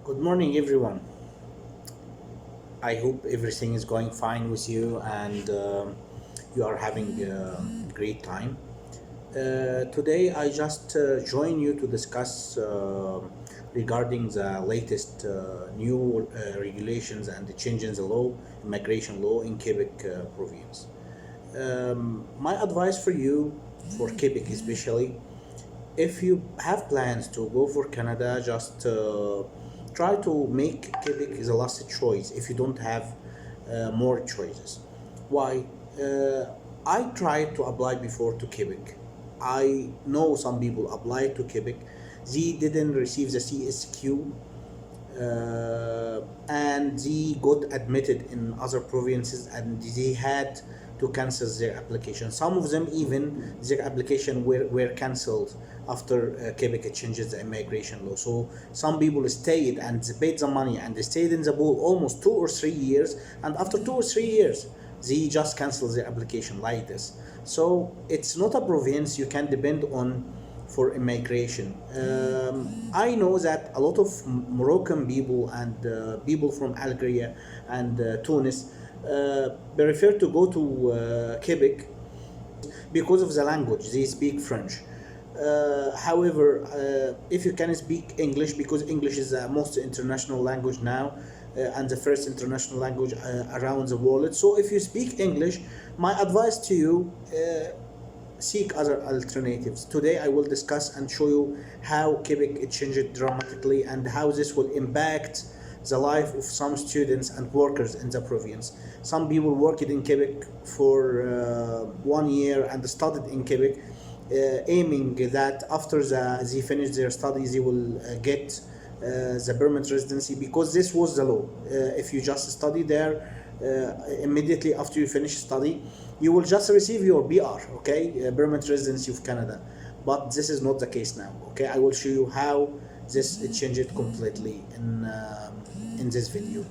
Good morning, everyone. I hope everything is going fine with you and you are having a great time. Today, I just join you to discuss regarding the latest new regulations and the change in the law, immigration law in Quebec province. My advice for you, for Quebec especially, if you have plans to go for Canada, just try to make Quebec the last choice if you don't have more choices. Why? I tried to apply before to Quebec. I know some people applied to Quebec. They didn't receive the CSQ and they got admitted in other provinces and they had to cancel their application. Some of them even their application were cancelled after Quebec changes the immigration law. So some people stayed and they paid the money and they stayed in the pool almost 2 or 3 years, and after 2 or 3 years they just cancel their application like this. So it's not a province you can depend on for immigration. I know that a lot of Moroccan people and people from Algeria and Tunis prefer to go to Quebec because of the language. They speak French. However, if you can speak English, because English is the most international language now and the first international language around the world. So if you speak English, my advice to you, seek other alternatives. Today I will discuss and show you how Quebec changed dramatically and how this will impact the life of some students and workers in the province. Some people worked in Quebec for 1 year and studied in Quebec, aiming that after they finish their studies they will get the permanent residency, because this was the law. If you just study there, immediately after you finish study, you will just receive your BR, okay, permanent residency of Canada. But this is not the case now. Okay, I will show you how this changed completely in this video.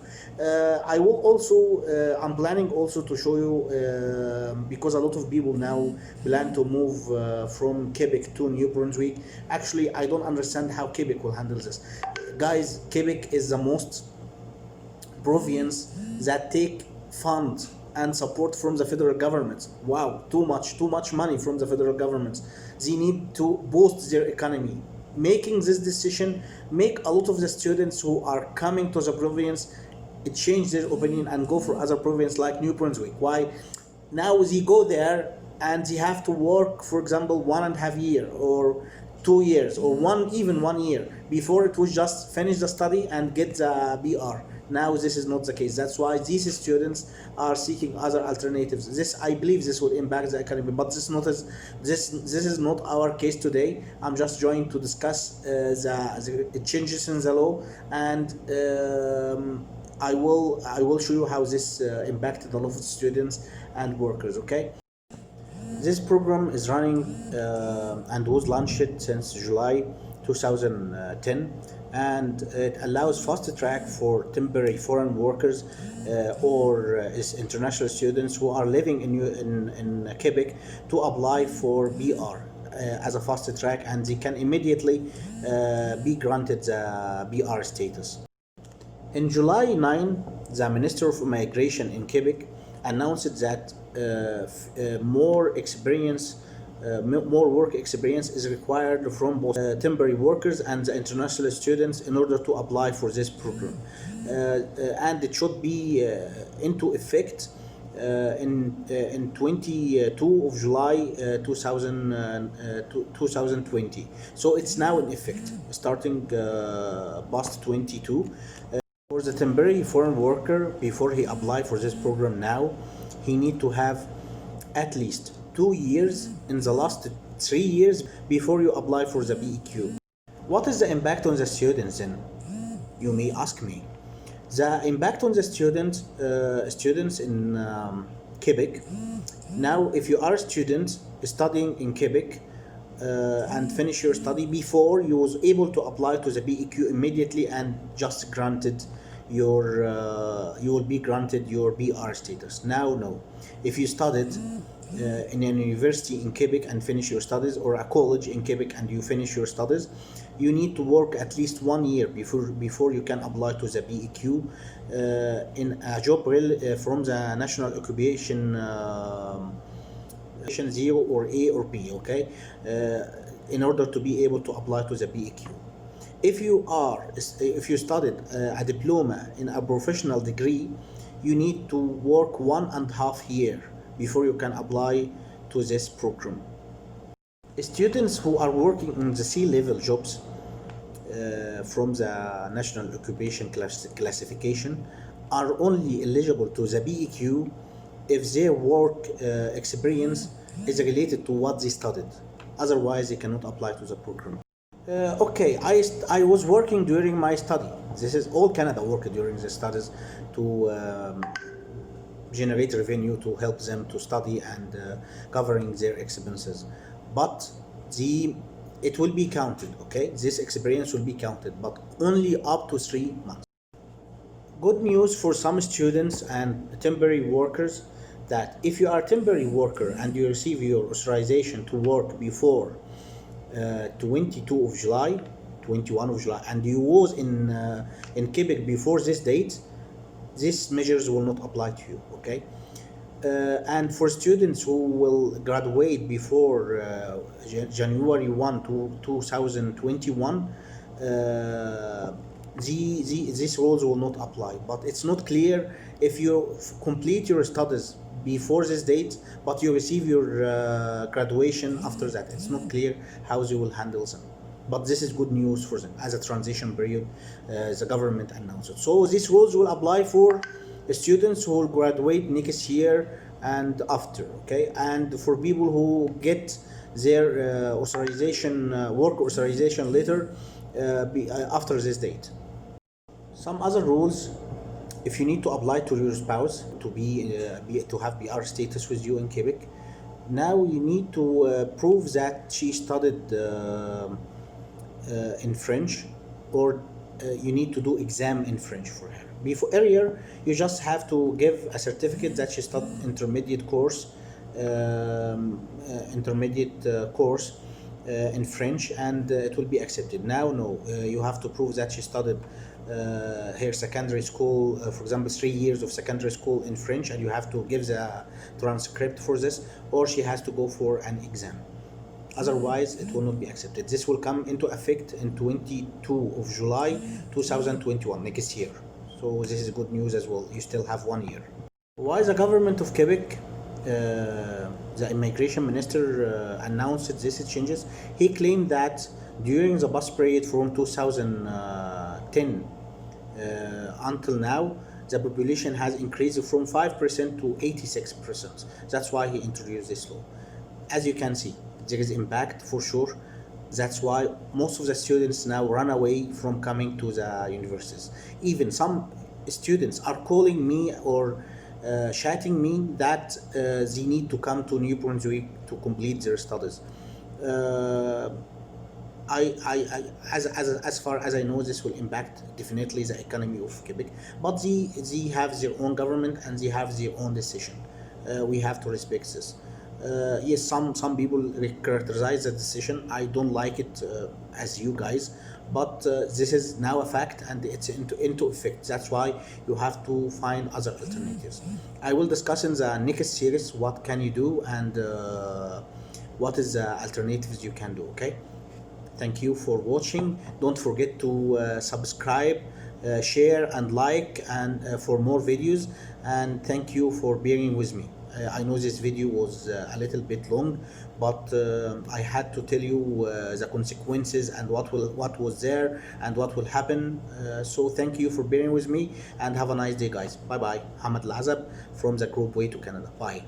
I will also I'm planning also to show you because a lot of people now plan to move from Quebec to New Brunswick. Actually, I don't understand how Quebec will handle this. Guys, Quebec is the most province that take fund and support from the federal government. Wow, too much money from the federal government. They need to boost their economy. Making this decision make a lot of the students who are coming to the province change their opinion and go for other province like New Brunswick. Why? Now they go there and they have to work, for example, 1.5 years or 2 years or even 1 year. Before it was just finish the study and get the BR. Now this is not the case. That's why these students are seeking other alternatives. This, I believe, this will impact the economy, but this is not our case today. I'm just trying to discuss the changes in the law, and I will show you how this impacted a lot of students and workers. Okay. This program is running and was launched since July 2010, and it allows fast track for temporary foreign workers or international students who are living in Quebec to apply for BR as a fast track, and they can immediately be granted the BR status. In July 9, the Minister of Immigration in Quebec announced that more work experience is required from both temporary workers and the international students in order to apply for this program. And it should be into effect in 22 of July 2020. So it's now in effect, starting past 22. For the temporary foreign worker, before he apply for this program now, he need to have at least 2 years in the last 3 years before you apply for the PEQ. What is the impact on the students then? You may ask me. The impact on the students in Quebec. Now, if you are a student studying in Quebec and finish your study, before you was able to apply to the PEQ immediately and just granted you will be granted your BR status. Now, no. If you studied in a university in Quebec and finish your studies, or a college in Quebec and you finish your studies, you need to work at least 1 year before you can apply to the PEQ in a job from the national occupation 0 or A or B, okay, in order to be able to apply to the PEQ. If you studied a diploma in a professional degree, you need to work 1.5 years before you can apply to this program. Students who are working in the C-level jobs from the national occupation classification are only eligible to the PEQ if their work experience is related to what they studied. Otherwise, they cannot apply to the program. Okay, I was working during my study. This is all Canada worked during the studies to generate revenue to help them to study and covering their expenses. But it will be counted, okay? This experience will be counted, but only up to 3 months. Good news for some students and temporary workers that if you are a temporary worker and you receive your authorization to work before 22 of July, 21 of July, and you was in Quebec before this date, these measures will not apply to you, okay? And for students who will graduate before January 1 2021, these rules will not apply. But it's not clear if you complete your studies before this date, but you receive your graduation after that. It's not clear how they will handle them. But this is good news for them as a transition period. The government announced it. So these rules will apply for students who will graduate next year and after, okay? And for people who get their authorization, work authorization letter after this date. Some other rules: if you need to apply to your spouse to have PR status with you in Quebec, now you need to prove that she studied in French, or you need to do exam in French for her. Before earlier, you just have to give a certificate that she studied intermediate course in French, and it will be accepted. Now, no, you have to prove that she studied her secondary school, for example, 3 years of secondary school in French, and you have to give the transcript for this, or she has to go for an exam. Otherwise, it will not be accepted. This will come into effect in 22 of July 2021, next year. So this is good news as well. You still have 1 year. Why the government of Quebec, the immigration minister announced these changes? He claimed that during the bus period from 2010 until now, the population has increased from 5% to 86%. That's why he introduced this law. As you can see, there is impact for sure. That's why most of the students now run away from coming to the universities. Even some students are calling me or chatting me that they need to come to New Brunswick to complete their studies. As far as I know, this will impact definitely the economy of Quebec, but they have their own government and they have their own decision. We have to respect this. Yes, some people characterize the decision. I don't like it as you guys, but this is now a fact and it's into effect. That's why you have to find other alternatives. I will discuss in the next series what can you do and what is the alternatives you can do. Okay, thank you for watching. Don't forget to subscribe, share and like, and for more videos, and thank you for bearing with me. I know this video was a little bit long, but I had to tell you the consequences and what was there and what will happen. So thank you for bearing with me and have a nice day, guys. Bye bye. Hamad Al-Azab from the Group Way to Canada. Bye.